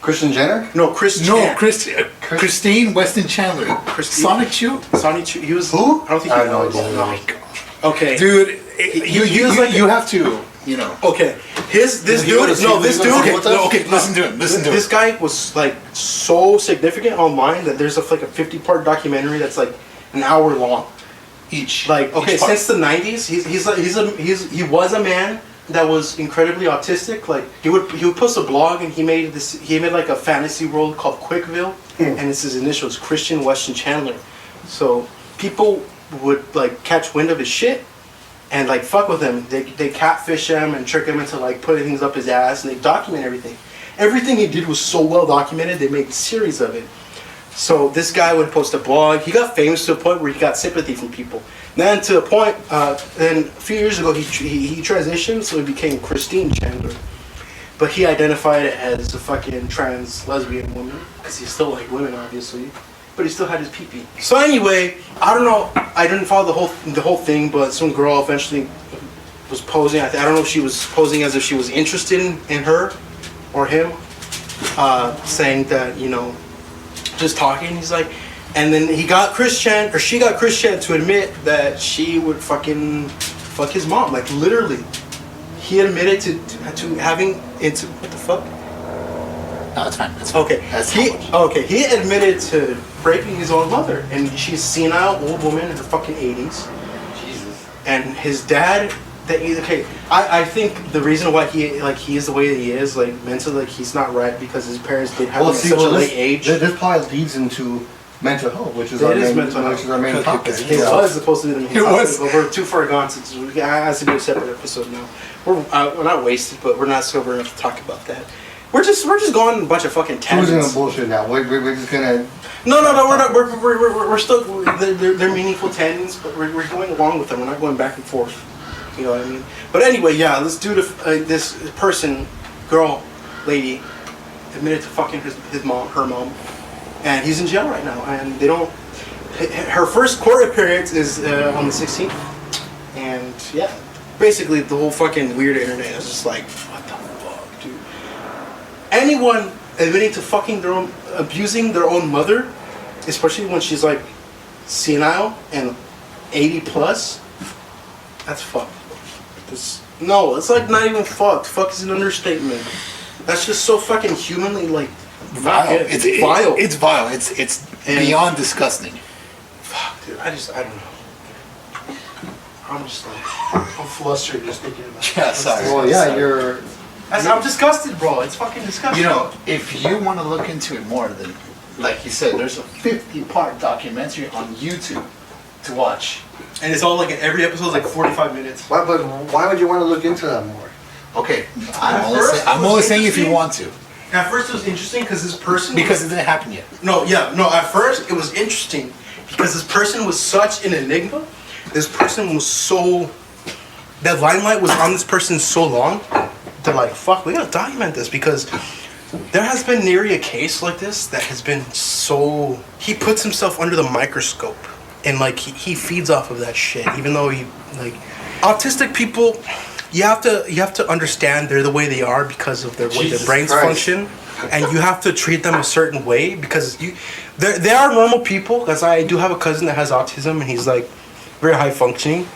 Christian Jenner? No, Christine Weston Chandler. Sonic Chu? Sonic Chu. He was. Who? I don't think he knows. Oh my god. Okay. Dude, you have to, you know. Okay. This dude. Okay, listen to him. This guy was like so significant online that there's like a 50-part documentary that's like an hour long. Each. Like since the 90s, he was a man that was incredibly autistic. Like he would post a blog and he made like a fantasy world called Quickville, and it's his initials, Christian Weston Chandler. So people would like catch wind of his shit and like fuck with him. They catfish him and trick him into like putting things up his ass, and they document everything. Everything he did was so well documented. They made a series of it. So this guy would post a blog. He got famous to a point where he got sympathy from people. Then to a point, then a few years ago he transitioned, so he became Christine Chandler. But he identified as a fucking trans lesbian woman, because he still liked women, obviously. But he still had his pee-pee. So anyway, I don't know. I didn't follow the whole thing, but some girl eventually was posing. I don't know if she was posing as if she was interested in her or him, saying that, you know, just talking. He's like, and then she got Christian to admit that she would fucking fuck his mom. Like literally, he admitted to having what the fuck? No, it's fine. Okay. He admitted to raping his own mother, and she's a senile old woman in her fucking 80s. Jesus. And his dad. I think the reason why he is the way that he is, like mentally, like he's not right because his parents did have him at such a late age. This probably leads into mental health, which is our main topic. It was supposed to be the main topic, but we're too far gone, so it has to be a separate episode now. We're not wasted, but we're not sober enough to talk about that. We're just going on a bunch of fucking tangents. Who's in bullshit now? We're just gonna. No, we're not. We're still. They're meaningful tangents, but we're going along with them. We're not going back and forth. You know what I mean? But anyway, yeah, this dude, this lady, admitted to fucking her mom, and he's in jail right now. And they don't. Her first court appearance is on the 16th, and yeah, basically the whole fucking weird internet is just like, what the fuck, dude? Anyone admitting to abusing their own mother, especially when she's like senile and 80 plus, that's fucked. No, it's like not even fucked. Fuck is an understatement. That's just so fucking humanly like vile. It's vile. It's beyond disgusting. Fuck, dude. I don't know. I'm just like, I'm flustered just thinking about it. Yeah, sorry. Well, yeah, you're. I'm disgusted, bro. It's fucking disgusting. You know, if you want to look into it more, then, like you said, there's a 50-part documentary on YouTube to watch. And it's all like every episode's like 45 minutes. But why would you want to look into that more? Okay, first, I'm it was only saying if you interesting. want to. At first, it was interesting because this person. Because it didn't happen yet. No. At first, it was interesting because this person was such an enigma. This person was so. That limelight was on this person so long. They're like, fuck, we gotta document this because there has been nary a case like this that has been so. He puts himself under the microscope and like he feeds off of that shit. Even though he like autistic people. You have to understand they're the way they are because of their way Jesus their brains Christ. function, and you have to treat them a certain way because they are normal people. Because I do have a cousin that has autism and he's like very high functioning,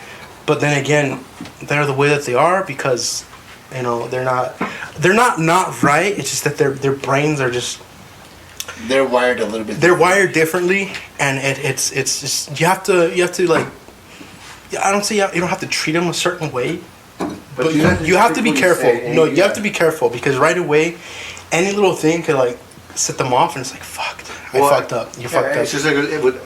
but then again, they're the way that they are because you know they're not right. It's just that their brains are just They're wired a little bit. they're wired differently, and it's just you have to like I don't say you don't have to treat them a certain way. But you have to be careful. No, you have to be careful because right away, any little thing could like set them off, and it's like, fuck, I fucked up. You fucked up. It's just like with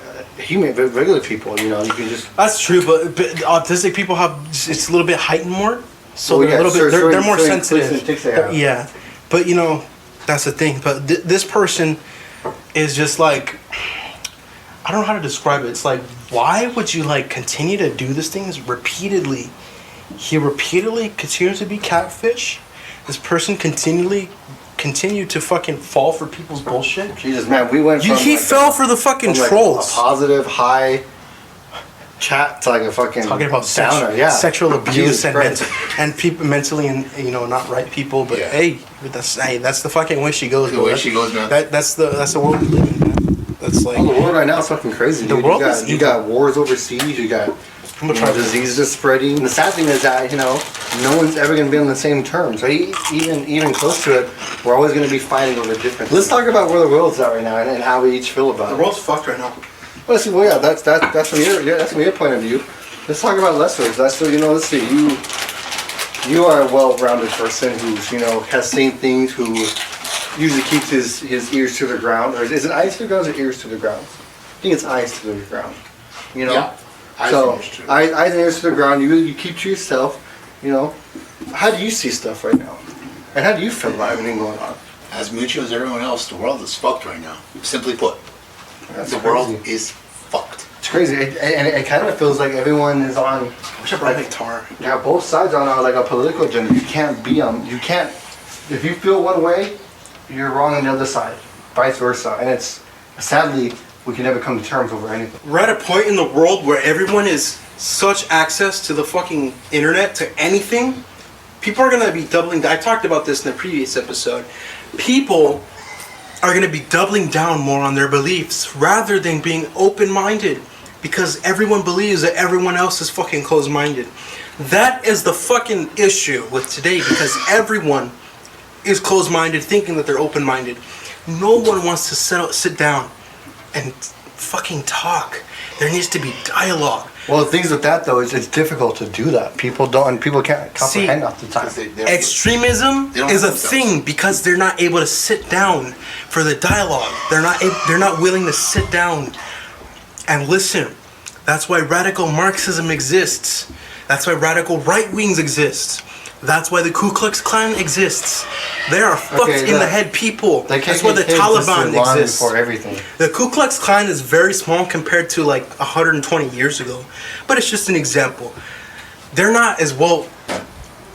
regular people, you know, you can just. That's true, but autistic people have it's a little bit heightened more, so Well, they're a yeah, little bit they're more certain sensitive. twists and ticks they have. Yeah, but you know, that's the thing. But this person is just like. I don't know how to describe it. It's like, why would you like continue to do these things repeatedly? He repeatedly continues to be catfish. This person continued to fucking fall for people's bullshit. Jesus, man, we went from. He fell for the fucking from, like, trolls. a positive, high chat to like a fucking. Talking about downer, sexual abuse Jesus and Christ. and people mentally and not right people. But Yeah. hey, that's the fucking way she goes. The bro. way she goes, man. That's the world we live in, man. That's like The world right now is fucking crazy. The Dude. world you got, is you got wars overseas. You got diseases spreading. And the sad thing is that no one's ever gonna be on the same terms. Right? Even close to it, we're always gonna be fighting over different. Let's talk about where the world's at right now and how we each feel about the it. world's fucked right now. Well, see, well, yeah, that's from your point of view. Let's talk about Lester. Lester, let's see, you are a well-rounded person who's has seen things, who usually keeps his ears to the ground, or is it eyes to the ground or ears to the ground? I think it's eyes to the ground. Yeah. Eyes So and ears to the eyes and ears to the ground. You keep to yourself. How do you see stuff right now, and how do you feel about everything going on? As much as everyone else, the world is fucked right now. Simply put, That's the crazy. world is fucked. It's crazy, and it kind of feels like everyone is on. I wish I brought my guitar. Yeah, both sides are on like a political agenda. You can't be on. You can't. If you feel one way, you're wrong on the other side. Vice versa, and it's sadly we can never come to terms over anything. We're at a point in the world where everyone is such access to the fucking internet to anything. People are gonna be doubling. I talked about this in the previous episode. People are gonna be doubling down more on their beliefs rather than being open-minded, because everyone believes that everyone else is fucking closed-minded. That is the fucking issue with today, because everyone is closed-minded, thinking that they're open-minded. No one wants to sit down and fucking talk. There needs to be dialogue. Well, things with that though, it's difficult to do that. People can't comprehend off the time. Extremism They don't is a themselves. thing because they're not able to sit down for the dialogue. They're not willing to sit down and listen. That's why radical Marxism exists. That's why radical right wings exist. That's why the Ku Klux Klan exists. They are fucked in the head people. That's why the Taliban exists. For everything. The Ku Klux Klan is very small compared to like 120 years ago, but it's just an example. They're not as well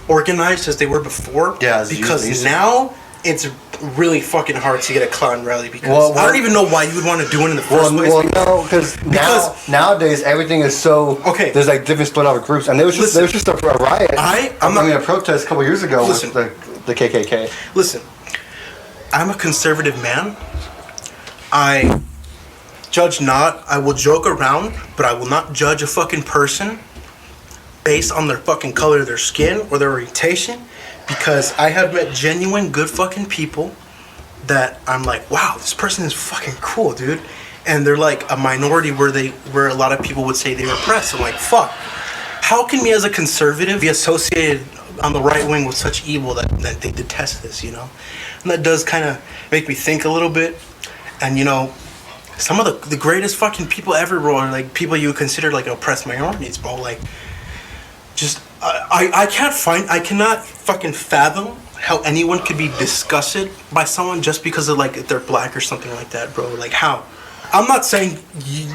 organized as they were before. Yeah, because now it's really fucking hard to get a clown rally because Well, I don't even know why you would want to do it in the first place. Well, no, because nowadays everything is so. Okay. There's like different split off groups, and there was just a riot. I'm not- a protest a couple years ago Listen. with the KKK. Listen, I'm a conservative man. I judge not. I will joke around, but I will not judge a fucking person based on their fucking color of their skin or their orientation, because I have met genuine good fucking people that I'm like, wow, this person is fucking cool, dude. and they're like a minority where a lot of people would say they're oppressed. I'm like, fuck. How can me as a conservative be associated on the right wing with such evil that they detest this, you know? And that does kind of make me think a little bit. And, you know, some of the greatest fucking people ever, bro, are like people you would consider like oppressed minorities, bro. Like, just, I cannot fucking fathom how anyone could be disgusted by someone just because of like if they're black or something like that, bro. Like, how? I'm not saying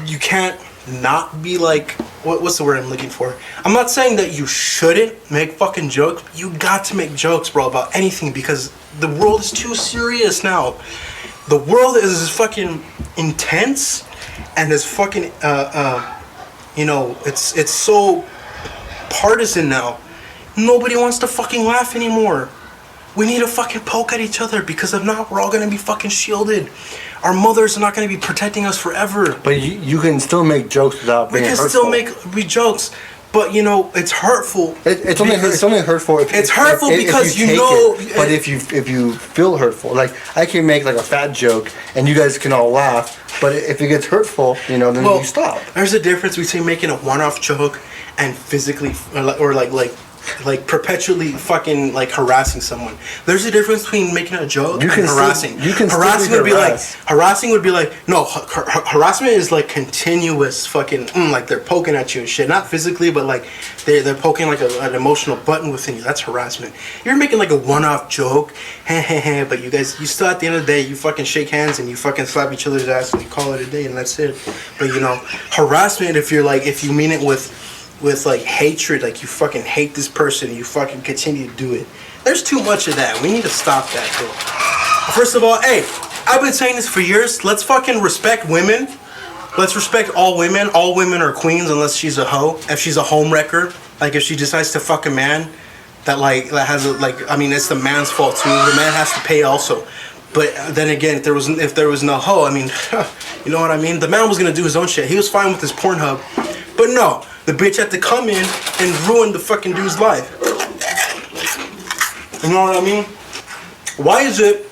you can't not be like, what's the word I'm looking for? I'm not saying that you shouldn't make fucking jokes. You got to make jokes, bro, about anything because the world is too serious now. The world is fucking intense and is fucking, you know, it's so partisan now. Nobody wants to fucking laugh anymore. We need to fucking poke at each other because if not, we're all gonna be fucking shielded. Our mothers are not gonna be protecting us forever. But you can still make jokes without being hurtful. We can still make jokes, but you know it's hurtful. It's only hurtful. It's hurtful because you know. But if you feel hurtful, like I can make like a fat joke and you guys can all laugh. But if it gets hurtful, you know, then you stop. There's a difference between making a one-off joke and physically or like perpetually fucking like harassing someone. There's a difference between making a joke and harassing. Harassing would be like no, harassment is like continuous fucking like they're poking at you and shit. Not physically, but like they're poking like an emotional button within you. That's harassment. You're making like a one-off joke, but you still at the end of the day you fucking shake hands and you fucking slap each other's ass and you call it a day and that's it. But you know, harassment if you mean it with like hatred, like you fucking hate this person and you fucking continue to do it. There's too much of that. We need to stop that, bro. First of all, hey, I've been saying this for years. Let's fucking respect women. Let's respect all women. All women are queens unless she's a hoe. If she's a home wrecker, like if she decides to fuck a man that has I mean, it's the man's fault too. The man has to pay also. But then again, if there was no hoe, I mean, you know what I mean? The man was gonna do his own shit. He was fine with his Pornhub. But no, the bitch had to come in and ruin the fucking dude's life. You know what I mean? Why is it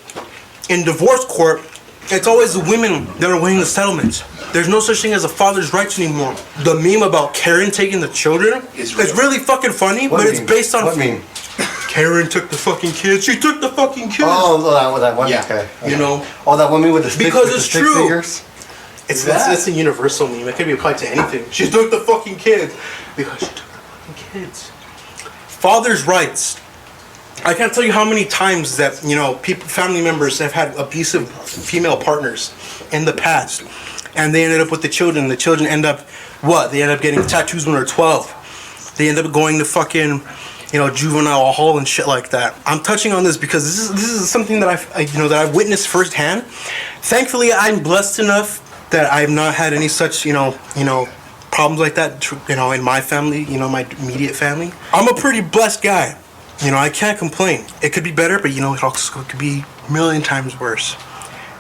in divorce court, it's always the women that are winning the settlements? There's no such thing as a father's rights anymore. The meme about Karen taking the children is really fucking funny, but it's based on... What meme? Karen took the fucking kids. She took the fucking kids. Oh, that one. Yeah. Okay. You know? Oh, that one meme with the stick, because it's true. Figures? It's a universal meme. It can be applied to anything. She took the fucking kids because she took the fucking kids. Father's rights. I can't tell you how many times that, you know, family members have had abusive female partners in the past, and they ended up with the children. The children end up what? They end up getting tattoos when they're 12. They end up going to fucking, you know, juvenile hall and shit like that. I'm touching on this because this is something that I've witnessed firsthand. Thankfully, I'm blessed enough that I've not had any such, you know, problems like that, you know, in my family, you know, my immediate family. I'm a pretty blessed guy. You know, I can't complain. It could be better, but you know, it also could be a million times worse.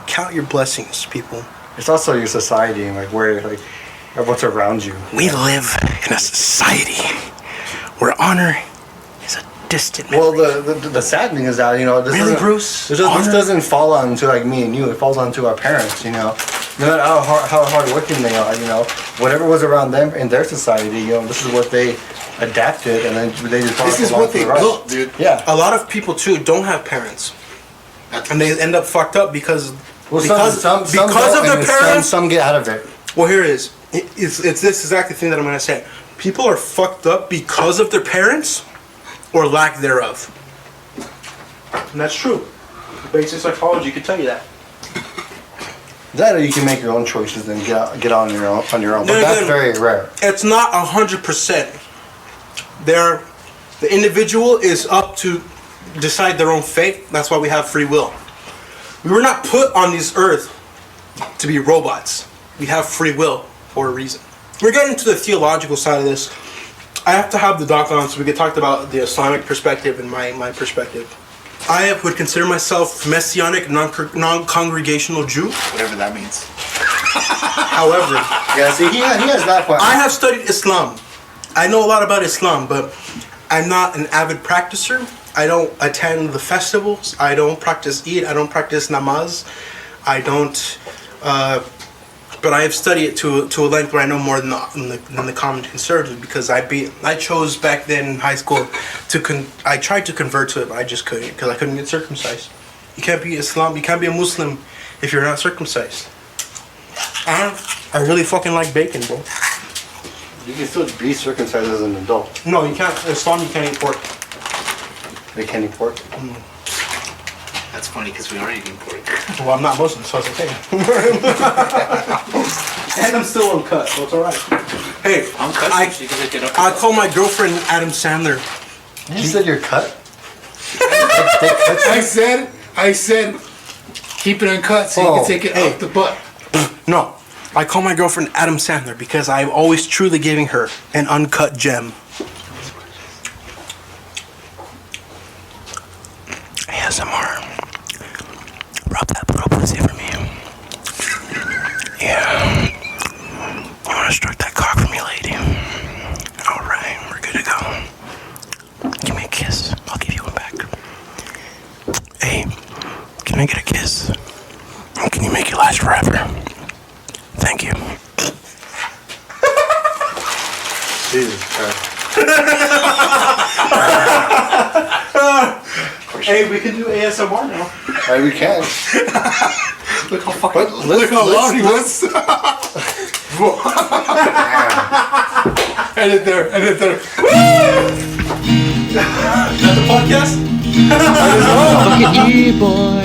Count your blessings, people. It's also your society and like where, like, what's around you. We live in a society where honor is a distant memory. Well, the sad thing is that, you know, this doesn't fall onto like me and you. It falls onto our parents, you know. No matter how hardworking they are, you know, whatever was around them in their society, you know, this is what they adapted, and then they just. This is what they built, dude. Yeah. A lot of people too don't have parents, and they end up fucked up because some of their parents. Some get out of it. Well, here it is. It's this exact thing that I'm gonna say. People are fucked up because of their parents, or lack thereof. And that's true. Basic psychology could tell you that. That or you can make your own choices and get on your own. But that's very rare. It's not 100%. The individual is up to decide their own fate. That's why we have free will. We were not put on this earth to be robots. We have free will for a reason. We're getting to the theological side of this. I have to have the doc on so we can talk about the Islamic perspective and my perspective. I would consider myself Messianic, non-congregational Jew. Whatever that means. However, yeah, see, he has that point. I have studied Islam. I know a lot about Islam, but I'm not an avid practicer. I don't attend the festivals. I don't practice Eid. I don't practice namaz. I don't But I have studied it to a length where I know more than the common conservative, because I chose back then in high school I tried to convert to it, but I just couldn't, because I couldn't get circumcised. You can't be Islam, you can't be a Muslim if you're not circumcised. I really fucking like bacon, bro. You can still be circumcised as an adult. No, you can't. Islam, you can't eat pork. They can't eat pork? That's funny because we are eating pork. Well, I'm not Muslim, so it's okay. And I'm still uncut, so it's alright. Hey, Uncut? I call my girlfriend Adam Sandler. You said you're cut? I said, keep it uncut so you can take it out the butt. No, I call my girlfriend Adam Sandler because I'm always truly giving her an uncut gem. ASMR. Rub that little pussy for me. Yeah. You want to stroke that cock for me, lady? Alright, we're good to go. Give me a kiss. I'll give you one back. Hey, can I get a kiss? And can you make it last forever? Thank you. Jesus Christ. Hey, we can do ASMR now. Right, we can. Look how fucking. Look how long he was. Edit there. Is that the podcast? Look at E-Boyz.